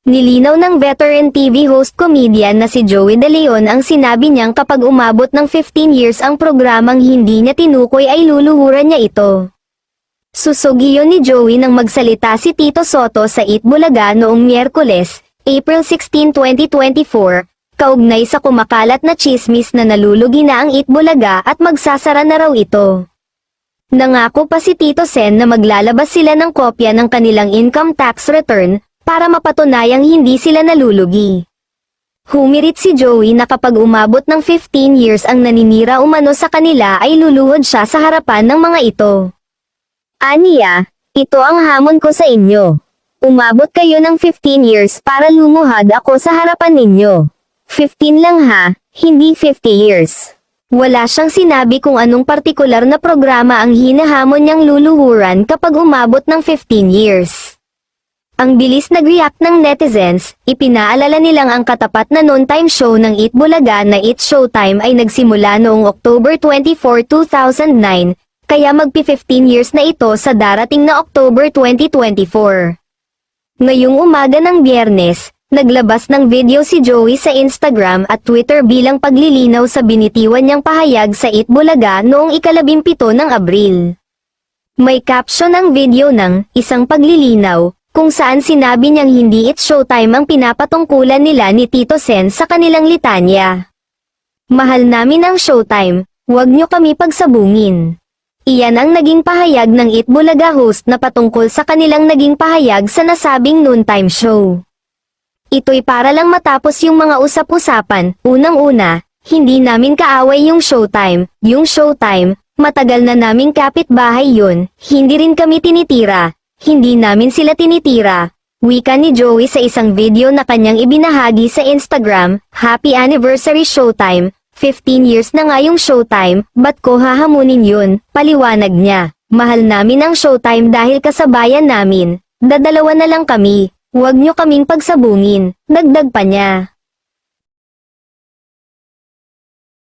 Nilinaw ng veteran TV host comedian na si Joey De Leon ang sinabi niyang kapag umabot ng 15 years ang programang hindi niya tinukoy ay luluhuran niya ito. Susugyo ni Joey nang magsalita si Tito Soto sa Eat Bulaga noong Miyerkules, April 16, 2024, kaugnay sa kumakalat na tsismis na nalulugi na ang Eat Bulaga at magsasara na raw ito. Nangako pa si Tito Sen na maglalabas sila ng kopya ng kanilang income tax return, para mapatunayang hindi sila nalulugi. Humirit si Joey na kapag umabot ng 15 years ang naninira umano sa kanila ay luluhod siya sa harapan ng mga ito. Aniya, ito ang hamon ko sa inyo. Umabot kayo ng 15 years para lumuhad ako sa harapan ninyo. 15 lang ha, hindi 50 years. Wala siyang sinabi kung anong partikular na programa ang hinahamon niyang luluhuran kapag umabot ng 15 years. Ang bilis nag-react ng netizens, ipinaalala nilang ang katapat na noontime show ng Eat Bulaga na It's Showtime ay nagsimula noong October 24, 2009, kaya magpi-15 years na ito sa darating na October 2024. Ngayong umaga ng Biyernes, naglabas ng video si Joey sa Instagram at Twitter bilang paglilinaw sa binitiwan niyang pahayag sa Eat Bulaga noong ika-17 ng Abril. May caption ang video ng isang paglilinaw, kung saan sinabi niyang hindi It's Showtime ang pinapatungkulan nila ni Tito Sen sa kanilang litanya. Mahal namin ang Showtime, huwag niyo kami pagsabungin. Iyan ang naging pahayag ng Eat Bulaga host na patungkol sa kanilang naging pahayag sa nasabing noontime show. Ito'y para lang matapos yung mga usap-usapan. Unang-una, hindi namin kaaway yung Showtime. Yung Showtime, matagal na naming kapitbahay yun, hindi rin kami tinitira. Hindi namin sila tinitira. Wika ni Joey sa isang video na kanyang ibinahagi sa Instagram. Happy anniversary Showtime, 15 years na nga yung Showtime, ba't ko hahamunin yun? Paliwanag niya. Mahal namin ang Showtime dahil kasabayan namin. Dadalawa na lang kami. Huwag nyo kaming pagsabungin, dagdag pa niya.